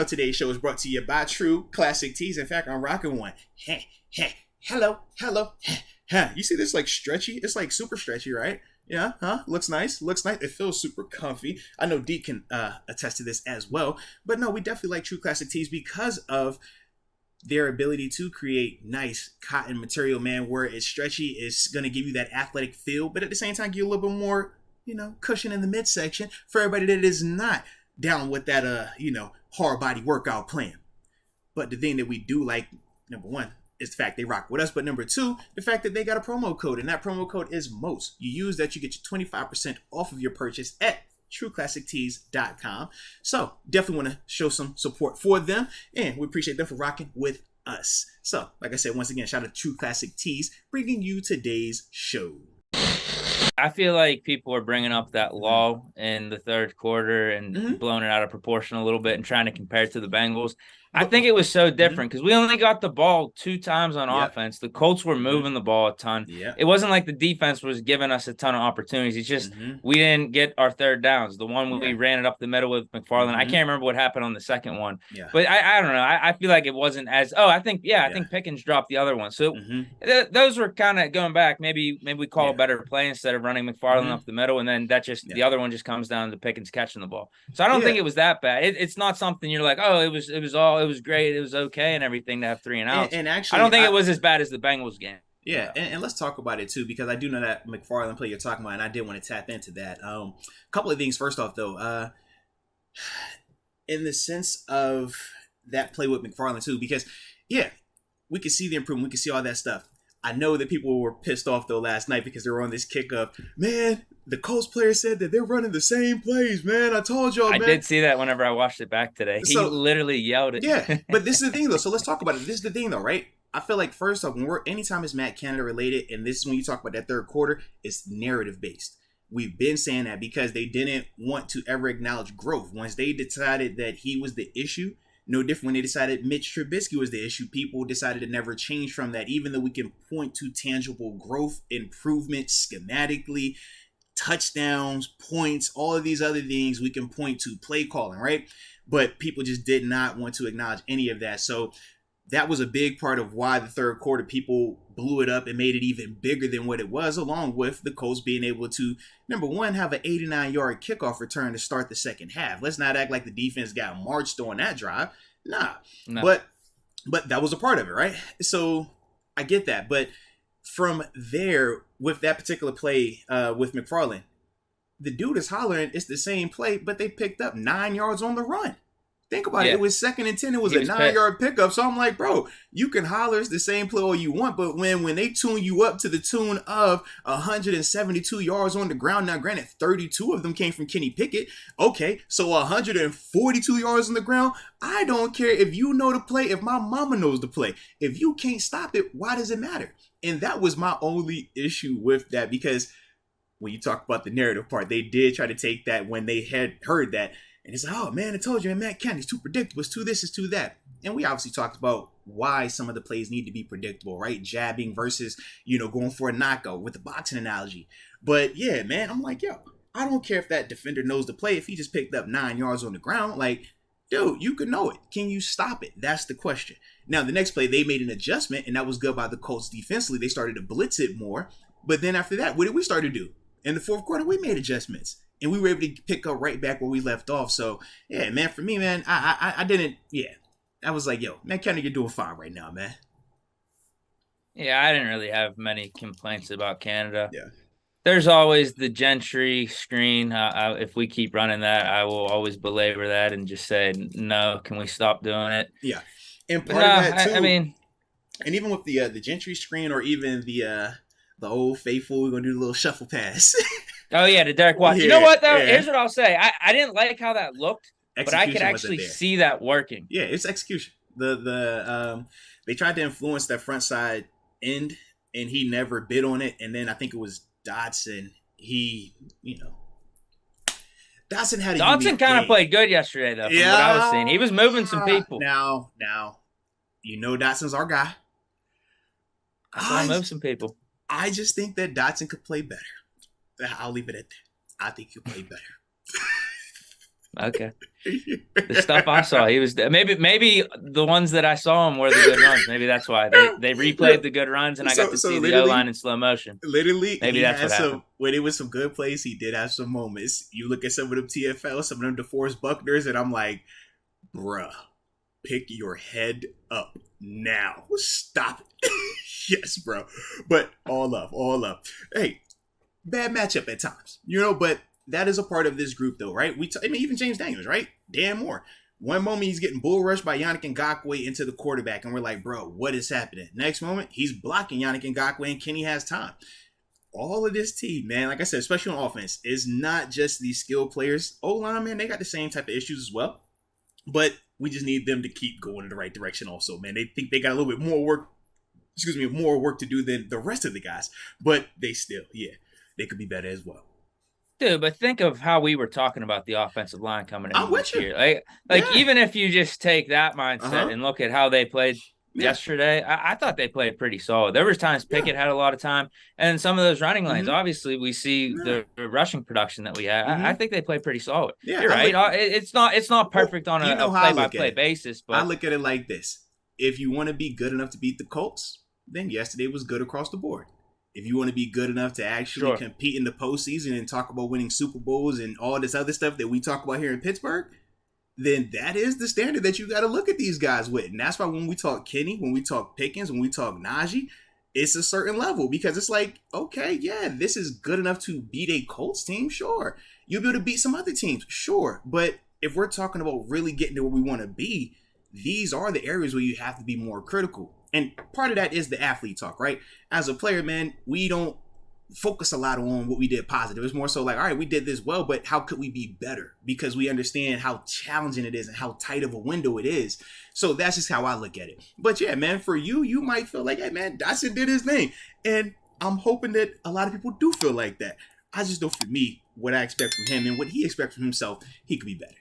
today's show is brought to you by True Classic Tees. In fact, I'm rocking one. Hello. You see this like stretchy? It's like super stretchy, right? Yeah, Looks nice. It feels super comfy. I know Deke can attest to this as well. But no, we definitely like True Classic Tees because of their ability to create nice cotton material, man, where it's stretchy, it's going to give you that athletic feel, but at the same time, give you a little bit more, cushion in the midsection for everybody that is not down with that, hard body workout plan. But the thing that we do like, number one, is the fact they rock with us. But number two, the fact that they got a promo code, and that promo code is MOST. You use that, you get your 25% off of your purchase at trueclassictees.com. So definitely want to show some support for them, and we appreciate them for rocking with us. So, like I said, once again, shout out to True Classic Tees, bringing you today's show. I feel like people are bringing up that lull in the third quarter and blowing it out of proportion a little bit and trying to compare it to the Bengals. I think it was so different because we only got the ball 2 times on offense. The Colts were moving the ball a ton. It wasn't like the defense was giving us a ton of opportunities. It's just we didn't get our third downs. The one we ran it up the middle with McFarland. I can't remember what happened on the second one. But I don't know. I feel like it wasn't as – I think Pickens dropped the other one. So those were kind of going back. Maybe we call a better play instead of running McFarland up the middle, and then that just the other one just comes down to Pickens catching the ball. So I don't think it was that bad. It's not something you're like, oh, it was great, it was okay and everything to have 3 and outs. And actually, I don't think it was as bad as the Bengals game. Yeah, and let's talk about it too, because I do know that McFarland play you're talking about, and I did want to tap into that. A couple of things. First off, though, in the sense of that play with McFarland too, because we could see the improvement, we could see all that stuff. I know that people were pissed off though last night because they were on this kick of, man, the Colts player said that they're running the same plays, man. I told y'all, man. I did see that whenever I watched it back today. He literally yelled it. Yeah, but this is the thing though. So let's talk about it. This is the thing though, right? I feel like first off, anytime it's Matt Canada related, and this is when you talk about that third quarter, it's narrative based. We've been saying that because they didn't want to ever acknowledge growth. Once they decided that he was the issue, no different when they decided Mitch Trubisky was the issue, people decided to never change from that, even though we can point to tangible growth, improvement schematically, touchdowns, points, all of these other things we can point to, play calling, right? But people just did not want to acknowledge any of that. So that was a big part of why the third quarter people blew it up and made it even bigger than what it was, along with the Colts being able to, number one, have an 89-yard kickoff return to start the second half. Let's not act like the defense got marched on that drive. Nah. No. But that was a part of it, right? So I get that. But from there, with that particular play with McFarland, the dude is hollering, it's the same play, but they picked up 9 yards on the run. Think about it. It was 2nd and 10. It was a 9-yard pickup. So I'm like, bro, you can holler, it's the same play all you want. But when they tune you up to the tune of 172 yards on the ground, now granted, 32 of them came from Kenny Pickett. Okay, so 142 yards on the ground. I don't care if you know the play, if my mama knows the play. If you can't stop it, why does it matter? And that was my only issue with that, because when you talk about the narrative part, they did try to take that when they had heard that. And it's like, oh, man, I told you, man, Matt Canada's too predictable. It's too this, it's too that. And we obviously talked about why some of the plays need to be predictable, right? Jabbing versus, going for a knockout with the boxing analogy. But, yeah, man, I'm like, yo, I don't care if that defender knows the play. If he just picked up 9 yards on the ground, like, dude, you can know it. Can you stop it? That's the question. Now, the next play, they made an adjustment, and that was good by the Colts defensively. They started to blitz it more. But then after that, what did we start to do? In the fourth quarter, we made adjustments. And we were able to pick up right back where we left off. So, yeah, man, for me, man, I didn't, I was like, yo, Matt Canada, you're doing fine right now, man. Yeah, I didn't really have many complaints about Canada. Yeah. There's always the Gentry screen. If we keep running that, I will always belabor that and just say, no, can we stop doing it? Yeah. And part of that, too, I mean, and even with the Gentry screen, or even the old faithful, we're going to do a little shuffle pass. Oh, yeah, the Derek Watt. You know what, though? Here's what I'll say. I didn't like how that looked, but I could actually see that working. Yeah, it's execution. They tried to influence that front side end, and he never bid on it. And then I think it was Dotson. Dotson kind of played good yesterday, though, from what I was seeing. He was moving some people. Now, Dotson's our guy. I saw him move some people. I just think that Dotson could play better. I'll leave it at that. I think he'll play better. Okay. The stuff I saw, he was maybe the ones that I saw him were the good runs. Maybe that's why they replayed the good runs, and I got to see the O line in slow motion. Literally, Maybe he that's had what happened. when it was some good plays. He did have some moments. You look at some of them TFL, some of them DeForest Buckners, and I'm like, bruh, pick your head up now. Stop it. Yes, bro. But all up, all up. Hey, bad matchup at times, but that is a part of this group, though, right? I mean, even James Daniels, right? Dan Moore. One moment he's getting bull rushed by Yannick Ngakoue into the quarterback, and we're like, bro, what is happening? Next moment, he's blocking Yannick Ngakoue, and Kenny has time. All of this team, man, like I said, especially on offense, is not just these skilled players. O-line, man, they got the same type of issues as well. But we just need them to keep going in the right direction also, man. They think they got a little bit more work, more work to do than the rest of the guys. But they still, they could be better as well. Dude, but think of how we were talking about the offensive line coming in this year. Like Yeah. even if you just take that mindset and look at how they played yesterday, I thought they played pretty solid. There was times Pickett had a lot of time, and some of those running lanes. Obviously, we see the rushing production that we had. I think they played pretty solid. Yeah, you're right. It's not perfect on a play-by-play basis, but I look at it like this: if you want to be good enough to beat the Colts, then yesterday was good across the board. If you want to be good enough to actually compete in the postseason and talk about winning Super Bowls and all this other stuff that we talk about here in Pittsburgh, then that is the standard that you got to look at these guys with. And that's why when we talk Kenny, when we talk Pickens, when we talk Najee, it's a certain level because it's like, okay, yeah, this is good enough to beat a Colts team, sure. You'll be able to beat some other teams, sure. But if we're talking about really getting to where we want to be, these are the areas where you have to be more critical. And part of that is the athlete talk, right? As a player, man, we don't focus a lot on what we did positive. It's more so like, all right, we did this well, but how could we be better? Because we understand how challenging it is and how tight of a window it is. So that's just how I look at it. But yeah, man, for you might feel like, hey, man, Dotson did his thing. And I'm hoping that a lot of people do feel like that. I just know for me, what I expect from him and what he expects from himself, he could be better.